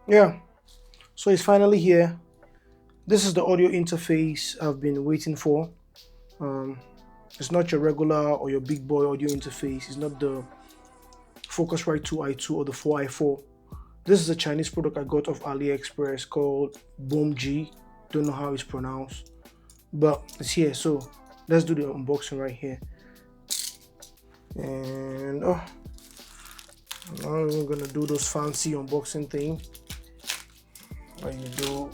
Yeah, so it's finally here. This is the audio interface I've been waiting for. Um, it's not your regular or your big boy audio interface. It's not the Focusrite 2i2 or the 4i4. This is a Chinese product I got off AliExpress called Bomge. Don't know how it's pronounced, but it's here. So let's do the unboxing right here. And now we're gonna do those fancy unboxing thing like you do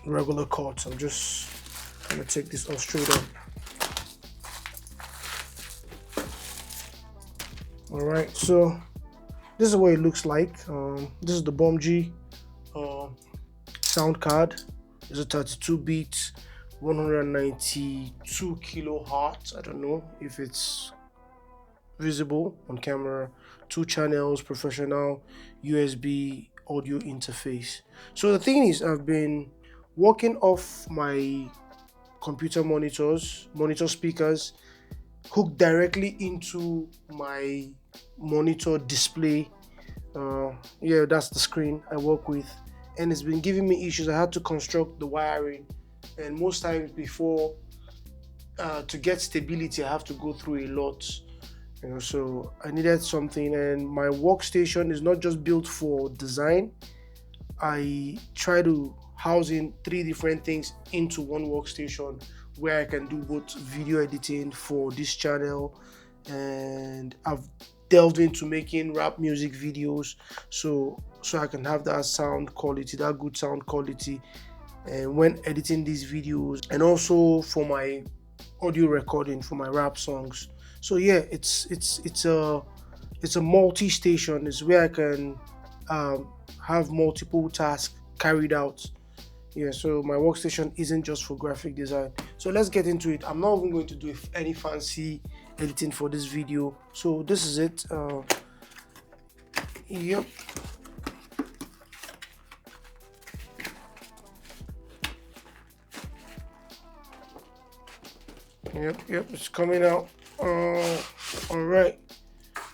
regular cuts. I'm just gonna take this off straight up. All right, so this is what it looks like. This is the Bomge uh, sound card. It's a 32 bit, 192 kilohertz. I don't know if it's visible on camera. 2 channels, professional USB audio interface. So the thing is, I've been working off my computer monitor speakers hooked directly into my monitor display. Yeah, that's the screen I work with, and it's been giving me issues. I had to construct the wiring, and most times before to get stability, I have to go through a lot. So I needed something, and my workstation is not just built for design. I try to house in 3 different things into one workstation where I can do both video editing for this channel, and I've delved into making rap music videos, so I can have that sound quality, that good sound quality, and when editing these videos, and also for my audio recording for my rap songs. So yeah, it's a multi-station. It's where I can have multiple tasks carried out. Yeah, so my workstation isn't just for graphic design. So let's get into it. I'm not even going to do any fancy editing for this video. So this is it. Yep, yep. It's coming out. All right.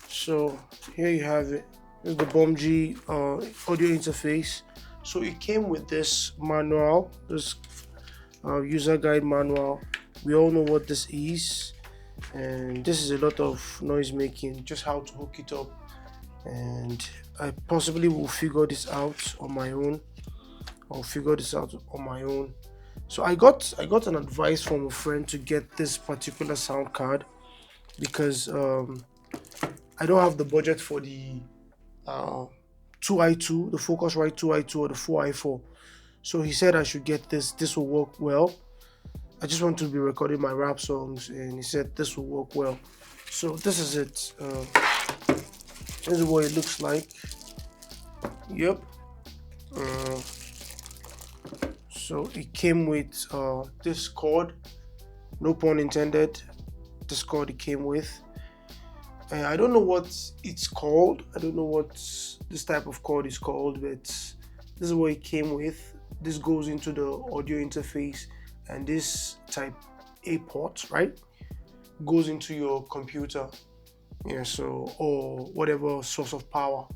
So here you have it. This is the Bomge audio interface. So it came with this manual, this user guide manual. We all know what this is, and this is a lot of noise making, just how to hook it up. And I possibly will figure this out on my own. I'll figure this out on my own. So I got an advice from a friend to get this particular sound card because I don't have the budget for the uh, 2i2, the Focusrite 2i2 or the 4i4. So he said I should get this. This will work well. I just want to be recording my rap songs, and he said this will work well. So this is it. This is what it looks like. Yep. Uh, so it came with this cord. No pun intended. This cord it came with. I don't know what it's called. I don't know what this type of cord is called, but this is what it came with. This goes into the audio interface, and this type A port, right, goes into your computer. Yeah, so or whatever source of power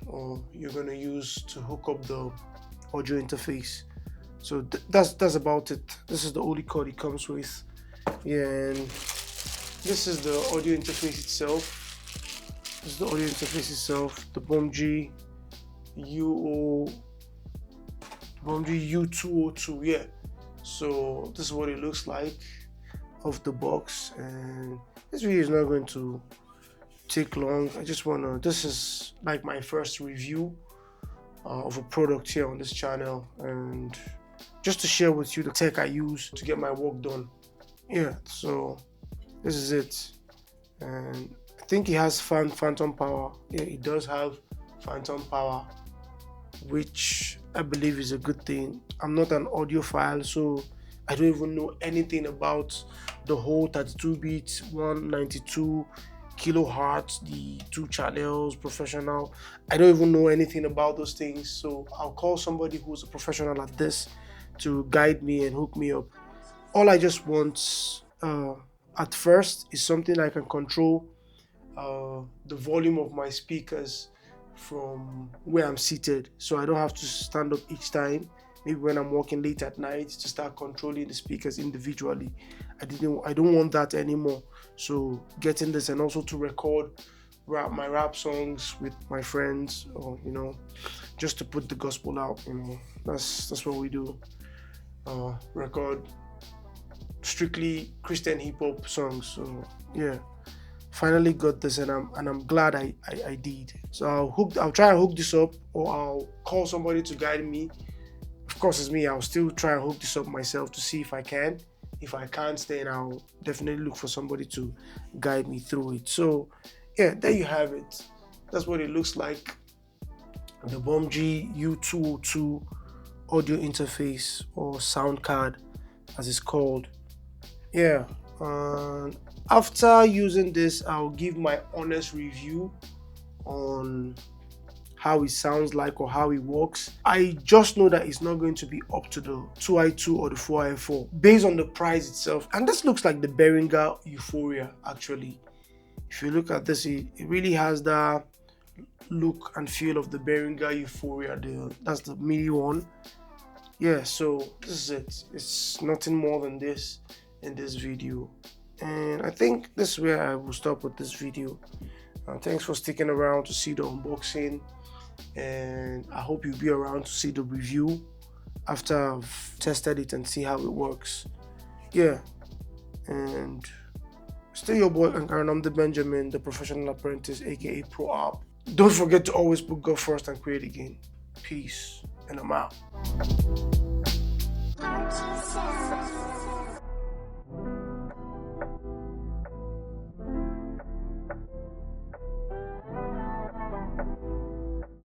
or you're gonna use to hook up the audio interface. So that's about it. This is the only cord it comes with. Yeah, and this is the audio interface itself. This is the audio interface itself. The Bomge UO Bomge U202. Yeah. So this is what it looks like off the box, and this video is not going to take long. I just wanna. This is like my first review of a product here on this channel, and just to share with you the tech I use to get my work done. Yeah. So this is it, and I think it has phantom power. Yeah, it does have phantom power, which I believe is a good thing. I'm not an audiophile, so I don't even know anything about the whole 32 bit, 192 kilohertz, the 2 channels, professional. I don't even know anything about those things, so I'll call somebody who's a professional at this to guide me and hook me up. All I just want at first is something I can control the volume of my speakers from where I'm seated, so I don't have to stand up each time. Maybe when I'm working late at night to start controlling the speakers individually. I don't want that anymore. So getting this, and also to record my rap songs with my friends, or just to put the gospel out. That's what we do. Record strictly Christian hip hop songs. So yeah, finally got this, and I'm glad I did. So I'll try and hook this up, or I'll call somebody to guide me. Of course, it's me. I'll still try and hook this up myself to see if I can. If I can't, then I'll definitely look for somebody to guide me through it. So yeah, there you have it. That's what it looks like. The Bomge U202 audio interface, or sound card as it's called. Yeah. After using this, I'll give my honest review on how it sounds like or how it works. I just know that it's not going to be up to the 2i2 or the 4i4 based on the price itself. And this looks like the Behringer Euphoria actually. If you look at this, it really has that look and feel of the Behringer Euphoria. That's the mini one. Yeah, so this is it. It's nothing more than this in this video. And I think this is where I will stop with this video. Thanks for sticking around to see the unboxing, and I hope you'll be around to see the review after I've tested it and see how it works. Yeah, and stay your boy, and I'm the Benjamin, the professional apprentice, aka Pro App. Don't forget to always put God first and create again. Peace, and I'm out.